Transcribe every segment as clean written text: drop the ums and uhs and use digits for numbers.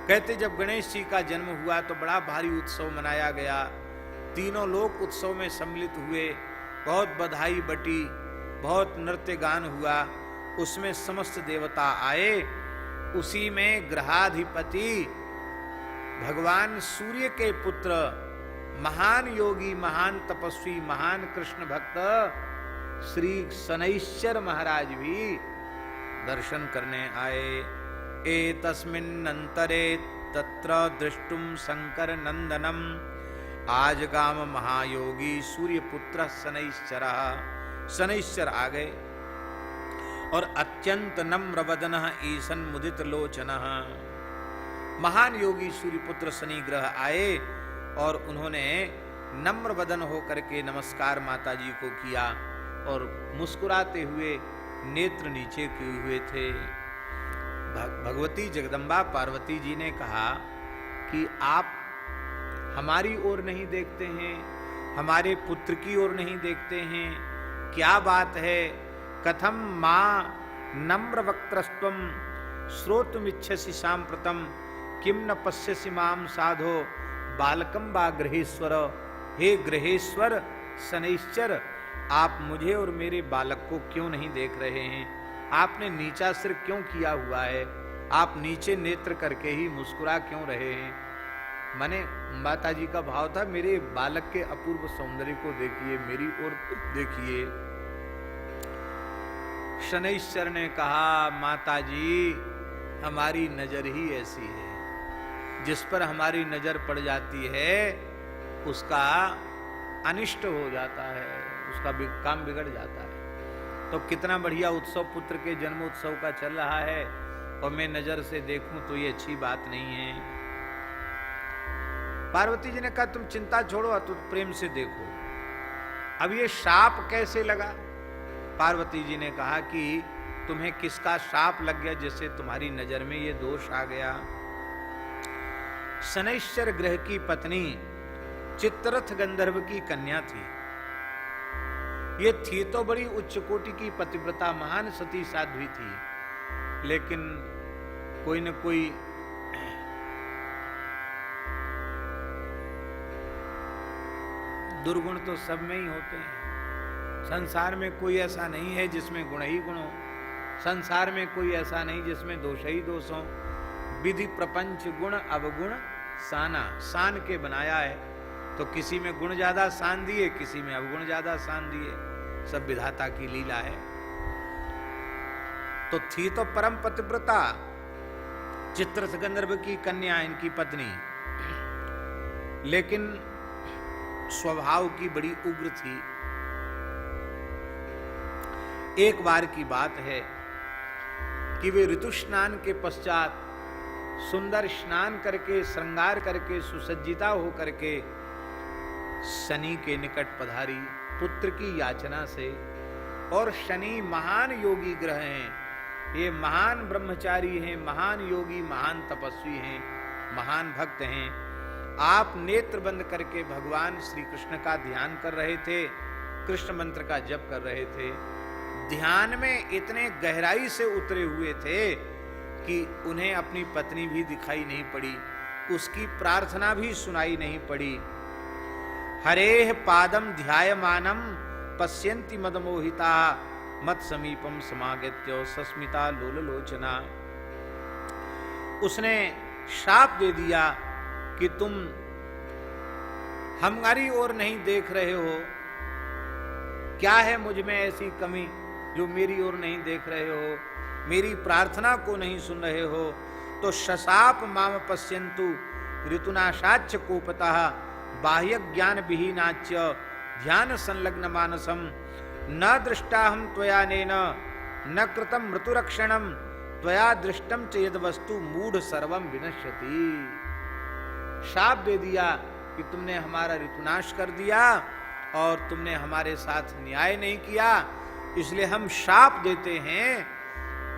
कहते जब गणेश जी का जन्म हुआ तो बड़ा भारी उत्सव मनाया गया, तीनों लोग उत्सव में सम्मिलित हुए, बहुत बधाई बटी, बहुत नृत्य गान हुआ, उसमें समस्त देवता आए। उसी में ग्रहाधिपति भगवान सूर्य के पुत्र महान योगी, महान तपस्वी, महान कृष्ण भक्त श्री शनैश्चर महाराज भी दर्शन करने आए। एतस्मिन्नन्तरे तत्र दृष्टुम शंकर नंदनम आजगाम महायोगी सूर्यपुत्र शनैश्चर। शनैश्चर आ गए और अत्यंत नम्र वदन ईशन मुदित लोचन। महान योगी सूर्यपुत्र शनि ग्रह आए और उन्होंने नम्र वदन होकर के नमस्कार माता जी को किया और मुस्कुराते हुए नेत्र नीचे किए हुए थे। भगवती जगदम्बा पार्वती जी ने कहा कि आप हमारी ओर नहीं देखते हैं, हमारे पुत्र की ओर नहीं देखते हैं, क्या बात है? कथम मां नम्र वक्त्रस्त्वम श्रोतुमिच्छसि सांप्रतम किम न पश्यसि माम साधो बालकम बा गृहेश्वर। हे गृहेश्वर शनैश्चर, आप मुझे और मेरे बालक को क्यों नहीं देख रहे हैं? आपने नीचा सिर क्यों किया हुआ है? आप नीचे नेत्र करके ही मुस्कुरा क्यों रहे हैं? माने माता जी का भाव था, मेरे बालक के अपूर्व सौंदर्य को देखिए, मेरी ओर देखिए। शनैश्चर ने कहा, माता जी हमारी नजर ही ऐसी है, जिस पर हमारी नजर पड़ जाती है उसका अनिष्ट हो जाता है, उसका काम बिगड़ जाता है। तो कितना बढ़िया उत्सव पुत्र के जन्म उत्सव का चल रहा है और मैं नजर से देखूं तो ये अच्छी बात नहीं है। पार्वती जी ने कहा तुम चिंता छोड़ो, तो प्रेम से देखो। अब ये शाप कैसे लगा? पार्वती जी ने कहा कि तुम्हें किसका शाप लग गया जिससे तुम्हारी नजर में ये दोष आ गया? शनैश्चर ग्रह की पत्नी चित्ररथ गंधर्व की कन्या थी। ये थी तो बड़ी उच्च कोटि की पतिव्रता, महान सती साध्वी थी, लेकिन कोई न कोई दुर्गुण तो सब में ही होते हैं। संसार में कोई ऐसा नहीं है जिसमें गुण ही गुण हो, संसार में कोई ऐसा नहीं जिसमें दोष ही दोष हो। विधि प्रपंच गुण अवगुण साना, सान के बनाया है, तो किसी में गुण ज्यादा सान दिए, किसी में अवगुण ज्यादा सान दिए, सब विधाता की लीला है। तो थी तो परम पतिव्रता चित्ररथ गंधर्व की कन्या, इनकी पत्नी, लेकिन स्वभाव की बड़ी उग्र थी। एक बार की बात है कि वे ऋतु स्नान के पश्चात सुंदर स्नान करके, श्रृंगार करके, सुसज्जिता होकर के शनि के निकट पधारी पुत्र की याचना से। और शनि महान योगी ग्रह हैं, ये महान ब्रह्मचारी हैं, महान योगी, महान तपस्वी हैं, महान भक्त हैं। आप नेत्र बंद करके भगवान श्री कृष्ण का ध्यान कर रहे थे, कृष्ण मंत्र का जप कर रहे थे। ध्यान में इतने गहराई से उतरे हुए थे कि उन्हें अपनी पत्नी भी दिखाई नहीं पड़ी, उसकी प्रार्थना भी सुनाई नहीं पड़ी। हरेह पादम ध्यायमानम पश्यन्ति मदमोहिता मत समीपम समागत्य सस्मिता लोललोचना। उसने शाप दे दिया कि तुम हमारी ओर नहीं देख रहे हो, क्या है मुझ में ऐसी कमी जो मेरी ओर नहीं देख रहे हो, मेरी प्रार्थना को नहीं सुन रहे हो? तो शशाप माम पश्यन्तु ऋतुनाशाच्च कोपतः बाह्य ज्ञान विहीनाच्च ध्यान संलग्न मानसम न दृष्टाहम त्वया नेन न कृतम मृतुरक्षणम त्वया दृष्टम च यद वस्तु मूढ़ सर्वम विनश्यति। शाप दे दिया कि तुमने हमारा ऋतुनाश कर दिया और तुमने हमारे साथ न्याय नहीं किया, इसलिए हम शाप देते हैं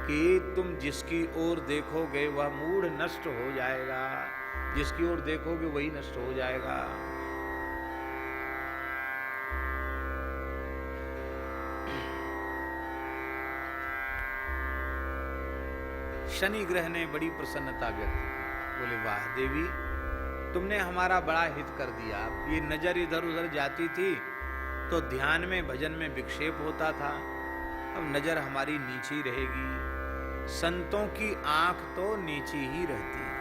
कि तुम जिसकी ओर देखोगे वह मूढ़ नष्ट हो जाएगा, जिसकी ओर देखोगे वही नष्ट हो जाएगा। शनि ग्रह ने बड़ी प्रसन्नता व्यक्त की। बोले वाह देवी, तुमने हमारा बड़ा हित कर दिया। ये नजर इधर उधर जाती थी तो ध्यान में भजन में विक्षेप होता था, अब नजर हमारी नीचे रहेगी। संतों की आंख तो नीचे ही रहती है,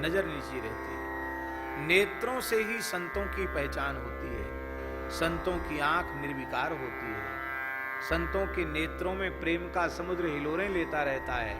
नजर नीचे रहती है। नेत्रों से ही संतों की पहचान होती है। संतों की आंख निर्विकार होती है। संतों के नेत्रों में प्रेम का समुद्र हिलोरें लेता रहता है।